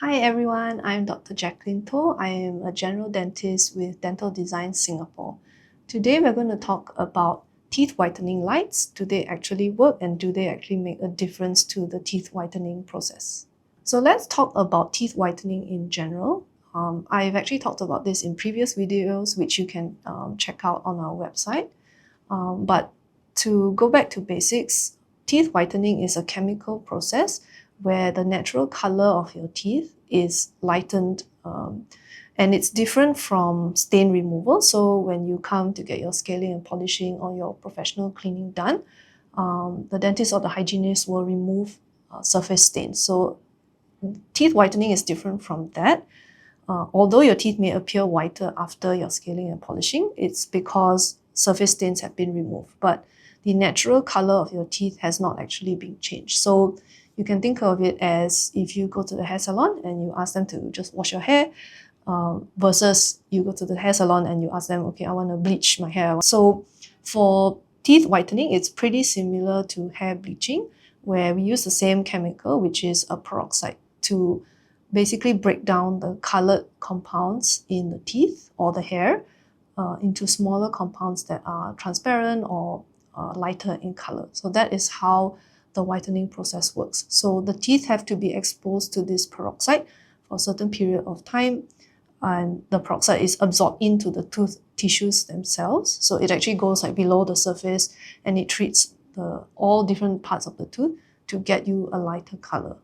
Hi everyone, I'm Dr. Jaclyn Toh. I am a general dentist with Dental Design Singapore. Today we're going to talk about teeth whitening lights. Do they actually work and do they actually make a difference to the teeth whitening process? So let's talk about teeth whitening in general. I've actually talked about this in previous videos, which you can check out on our website. But to go back to basics, teeth whitening is a chemical process where the natural color of your teeth is lightened, and it's different from stain removal. So when you come to get your scaling and polishing or your professional cleaning done, the dentist or the hygienist will remove surface stains. So teeth whitening is different from that. Although your teeth may appear whiter after your scaling and polishing, it's because surface stains have been removed, but the natural color of your teeth has not actually been changed. So you can think of it as if you go to the hair salon and you ask them to just wash your hair, versus you go to the hair salon and you ask them, okay, I want to bleach my hair. So for teeth whitening, it's pretty similar to hair bleaching, where we use the same chemical, which is a peroxide, to basically break down the colored compounds in the teeth or the hair into smaller compounds that are transparent or lighter in color. So that is how the whitening process works. So the teeth have to be exposed to this peroxide for a certain period of time, and the peroxide is absorbed into the tooth tissues themselves. So it actually goes like below the surface and it treats all different parts of the tooth to get you a lighter color.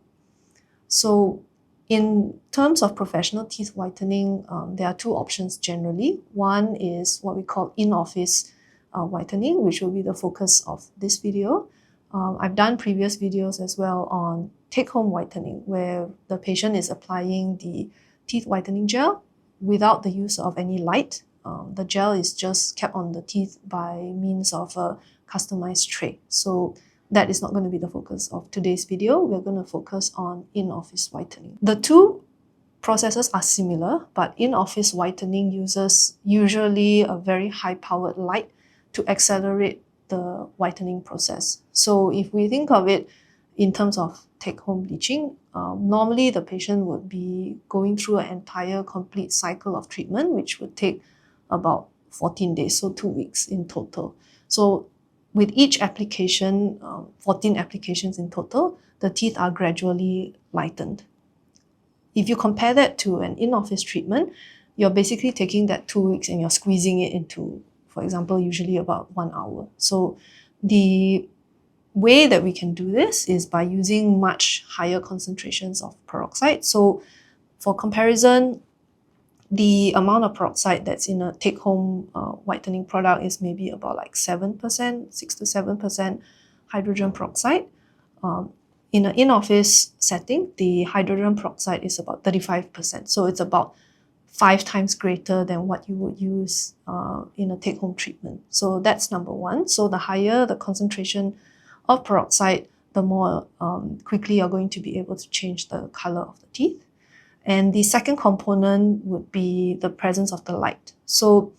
So in terms of professional teeth whitening, there are two options generally. One is what we call in-office whitening, which will be the focus of this video. I've done previous videos as well on take-home whitening, where the patient is applying the teeth whitening gel without the use of any light. The gel is just kept on the teeth by means of a customized tray. So that is not going to be the focus of today's video. We're going to focus on in-office whitening. The two processes are similar, but in-office whitening uses usually a very high-powered light to accelerate the whitening process. So if we think of it in terms of take-home bleaching, normally the patient would be going through an entire complete cycle of treatment, which would take about 14 days, so 2 weeks in total. So with each application, 14 applications in total, the teeth are gradually lightened. If you compare that to an in-office treatment, you're basically taking that 2 weeks and you're squeezing it into, for example, usually about 1 hour. So the way that we can do this is by using much higher concentrations of peroxide. So for comparison, the amount of peroxide that's in a take-home whitening product is maybe about like 7%, 6 to 7% hydrogen peroxide. In an in-office setting, the hydrogen peroxide is about 35%. So it's about 5 times greater than what you would use in a take-home treatment. So that's number one. So the higher the concentration of peroxide, the more quickly you're going to be able to change the color of the teeth. And the second component would be the presence of the light. So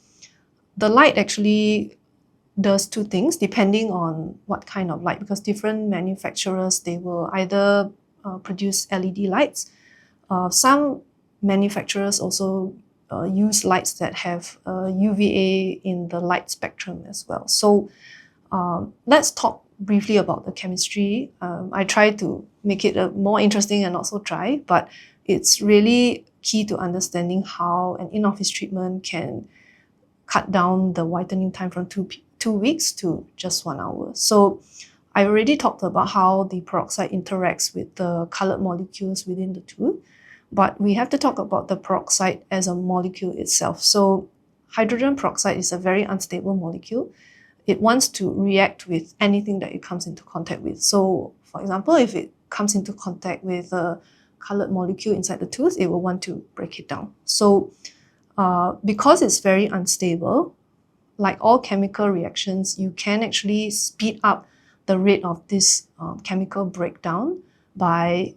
the light actually does two things depending on what kind of light, because different manufacturers, they will either produce LED lights. Some manufacturers also use lights that have UVA in the light spectrum as well. So let's talk briefly about the chemistry. I try to make it more interesting and not so dry, but it's really key to understanding how an in-office treatment can cut down the whitening time from 2 weeks to just 1 hour. So I already talked about how the peroxide interacts with the colored molecules within the tooth, but we have to talk about the peroxide as a molecule itself. So hydrogen peroxide is a very unstable molecule. It wants to react with anything that it comes into contact with. So for example, if it comes into contact with a colored molecule inside the tooth, it will want to break it down. So because it's very unstable, like all chemical reactions, you can actually speed up the rate of this chemical breakdown by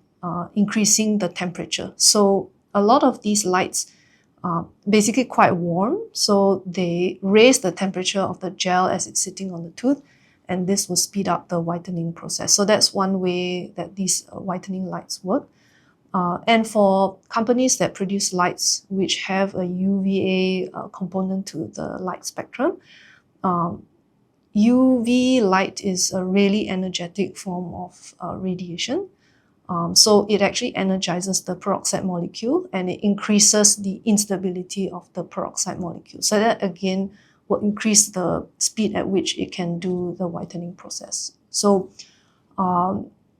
increasing the temperature. So a lot of these lights are basically quite warm, so they raise the temperature of the gel as it's sitting on the tooth, and this will speed up the whitening process. So that's one way that these whitening lights work. And for companies that produce lights which have a UVA component to the light spectrum, UV light is a really energetic form of radiation. So it actually energizes the peroxide molecule and it increases the instability of the peroxide molecule. So that again will increase the speed at which it can do the whitening process. So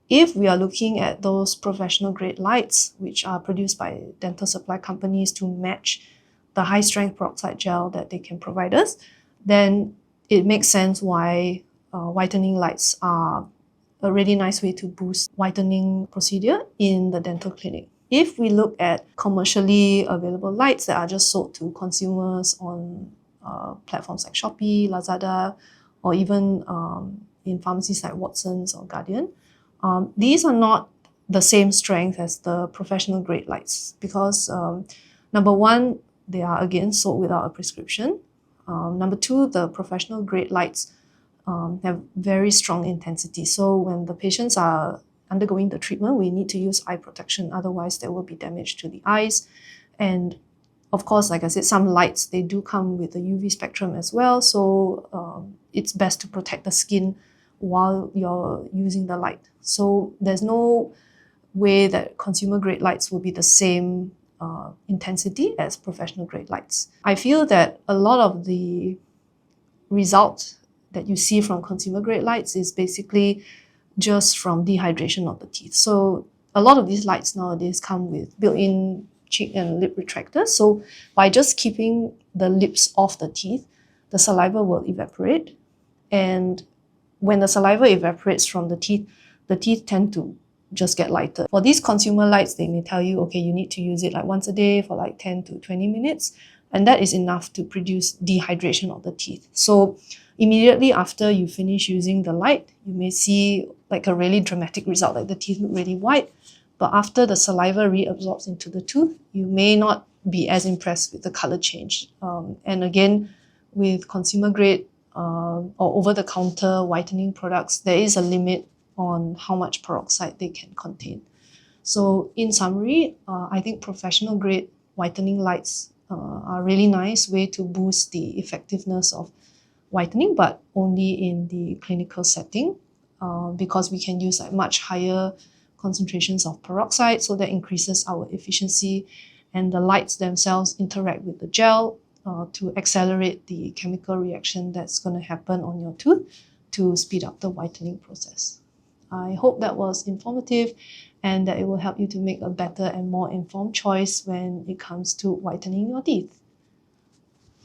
if we are looking at those professional grade lights, which are produced by dental supply companies to match the high strength peroxide gel that they can provide us, then it makes sense why whitening lights are a really nice way to boost whitening procedure in the dental clinic. If we look at commercially available lights that are just sold to consumers on platforms like Shopee, Lazada, or even in pharmacies like Watson's or Guardian, these are not the same strength as the professional grade lights because number one, they are again sold without a prescription. Number two, the professional grade lights have very strong intensity. So when the patients are undergoing the treatment, we need to use eye protection. Otherwise, there will be damage to the eyes. And of course, like I said, some lights, they do come with a UV spectrum as well. So it's best to protect the skin while you're using the light. So there's no way that consumer grade lights will be the same intensity as professional grade lights. I feel that a lot of the result that you see from consumer grade lights is basically just from dehydration of the teeth. So a lot of these lights nowadays come with built-in cheek and lip retractors. So by just keeping the lips off the teeth, the saliva will evaporate. And when the saliva evaporates from the teeth tend to just get lighter. For these consumer lights, they may tell you, okay, you need to use it like once a day for like 10 to 20 minutes. And that is enough to produce dehydration of the teeth. So immediately after you finish using the light, you may see like a really dramatic result, like the teeth look really white. But after the saliva reabsorbs into the tooth, you may not be as impressed with the color change. And again, with consumer grade or over-the-counter whitening products, there is a limit on how much peroxide they can contain. So in summary, I think professional grade whitening lights are a really nice way to boost the effectiveness of whitening, but only in the clinical setting because we can use like much higher concentrations of peroxide, so that increases our efficiency, and the lights themselves interact with the gel to accelerate the chemical reaction that's going to happen on your tooth to speed up the whitening process. I hope that was informative and that it will help you to make a better and more informed choice when it comes to whitening your teeth.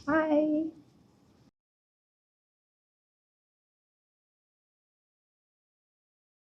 Bye!